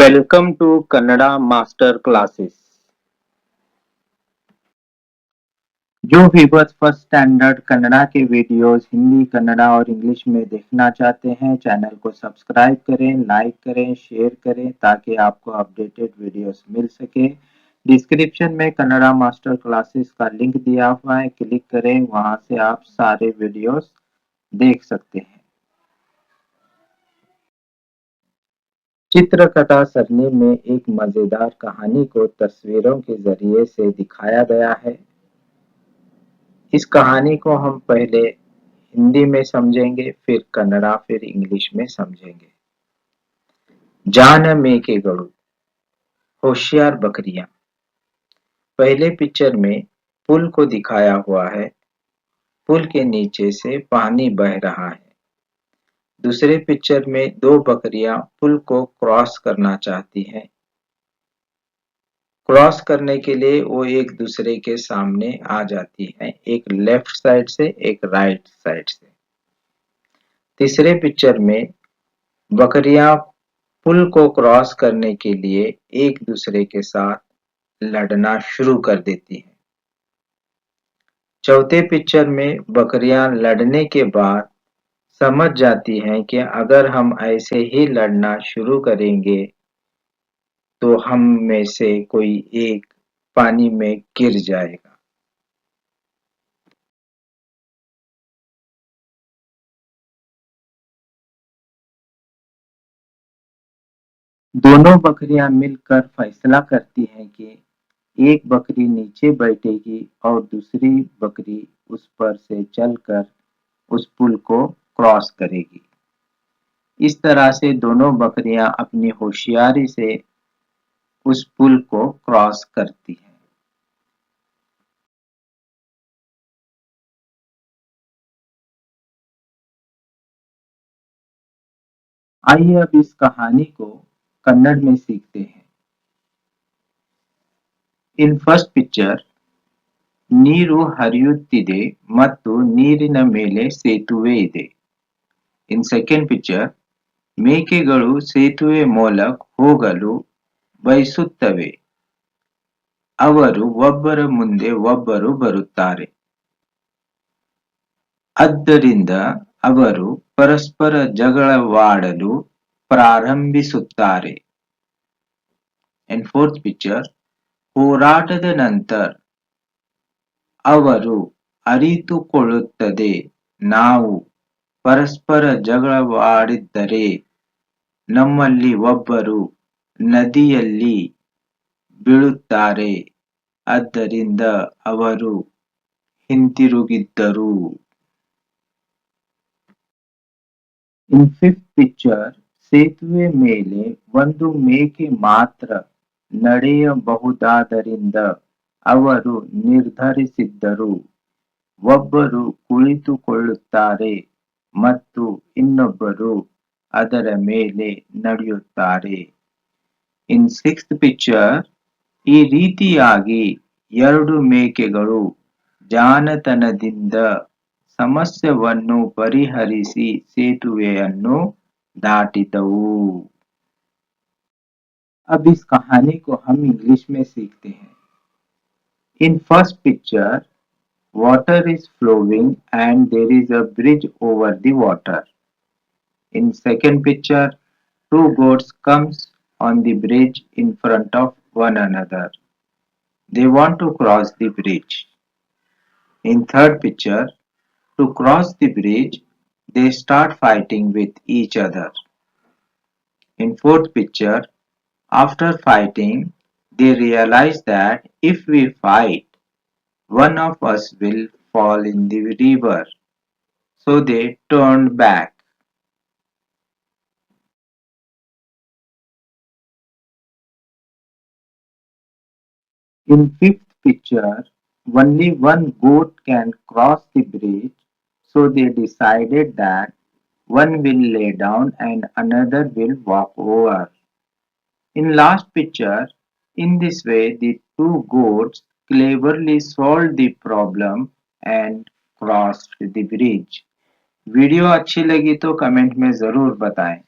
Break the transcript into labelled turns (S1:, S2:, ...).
S1: Welcome to Kannada Master Classes. जो viewers first standard Kannada के videos Hindi, Kannada और इंग्लिश में देखना चाहते हैं, चैनल को सब्सक्राइब करें, लाइक करें, शेयर करें ताकि आपको अपडेटेड वीडियोस मिल सके। डिस्क्रिप्शन में कन्नड़ा मास्टर क्लासेस का लिंक दिया हुआ है, क्लिक करें, वहां से आप सारे वीडियोस देख सकते हैं। चित्रकथा सरणी में एक मजेदार कहानी को तस्वीरों के जरिए से दिखाया गया है। इस कहानी को हम पहले हिंदी में समझेंगे, फिर कन्नड़ा, फिर इंग्लिश में समझेंगे। जान मेकेगळु, होशियार बकरियां। पहले पिक्चर में पुल को दिखाया हुआ है। पुल के नीचे से पानी बह रहा है। दूसरे पिक्चर में दो बकरियां पुल को क्रॉस करना चाहती हैं। क्रॉस करने के लिए वो एक दूसरे के सामने आ जाती हैं, एक लेफ्ट साइड से, एक राइट साइड से। तीसरे पिक्चर में बकरियां पुल को क्रॉस करने के लिए एक दूसरे के साथ लड़ना शुरू कर देती हैं। चौथे पिक्चर में बकरियां लड़ने के बाद समझ जाती हैं कि अगर हम ऐसे ही लड़ना शुरू करेंगे तो हम में से कोई एक पानी में गिर जाएगा। दोनों बकरियां मिलकर फैसला करती हैं कि एक बकरी नीचे बैठेगी और दूसरी बकरी उस पर से चलकर उस पुल को क्रॉस करेगी। इस तरह से दोनों बकरियां अपनी होशियारी से उस पुल को क्रॉस करती हैं। आइए अब इस कहानी को कन्नड़ में सीखते हैं। In first picture, ನೀರು ಹರಿಯುತ್ತಿದೆ ಮತ್ತು ನೀರಿನ ಮೇಲೆ ಸೇತುವೆ ಇದೆ. In second picture, ಮೇಕೆಗಳು ಸೇತುವೆ ಮೂಲಕ ಹೋಗಲು ಬಯಸುತ್ತವೆ. ಅವರು ಒಬ್ಬರ ಮುಂದೆ ಒಬ್ಬರು ಬರುತ್ತಾರೆ. ಆದ್ದರಿಂದ ಅವರು ಪರಸ್ಪರ ಜಗಳವಾಡಲು ಪ್ರಾರಂಭಿಸುತ್ತಾರೆ. In fourth picture, ಹೋರಾಟದ ನಂತರ ಅವರು ಅರಿತುಕೊಳ್ಳುತ್ತದೆ, ನಾವು ಪರಸ್ಪರ ಜಗಳವಾಡಿದ್ದರೆ ನಮ್ಮಲ್ಲಿ ಒಬ್ಬರು ನದಿಯಲ್ಲಿ ಬೀಳುತ್ತಾರೆ, ಆದ್ದರಿಂದ ಅವರು ಹಿಂತಿರುಗಿದ್ದರು. In fifth picture, ಸೇತುವೆ ಮೇಲೆ ಒಂದು ಮೇಕೆ ಮಾತ್ರ ನಡೆಯಬಹುದಾದ್ದರಿಂದ ಅವರು ನಿರ್ಧರಿಸಿದ್ದರು. ಒಬ್ಬರು ಕುಳಿತುಕೊಳ್ಳುತ್ತಾರೆ ಮತ್ತು ಇನ್ನೊಬ್ಬರು ಅದರ ಮೇಲೆ ನಡೆಯುತ್ತಾರೆ. In sixth picture, ಈ ರೀತಿಯಾಗಿ ಎರಡು ಮೇಕೆಗಳು ಜಾಣತನದಿಂದ ಸಮಸ್ಯೆಯನ್ನು ಪರಿಹರಿಸಿ ಸೇತುವೆಯನ್ನು दाटिदऊ। अब इस कहानी को हम इंग्लिश में सीखते हैं। In first picture, water is flowing and there is a bridge over the water. In second picture, two goats comes on the bridge in front of one another. They want to cross the bridge. In third picture, to cross the bridge, they start fighting with each other. In fourth picture, after fighting, they realize that if we fight, one of us will fall in the river. So they turned back. In fifth picture, only one goat can cross the bridge, so they decided that one will lay down and another will walk over. In last picture, in this way the two goats cleverly solved the problem and crossed the bridge. Video अच्छी लगी तो comment में जरूर बताएं।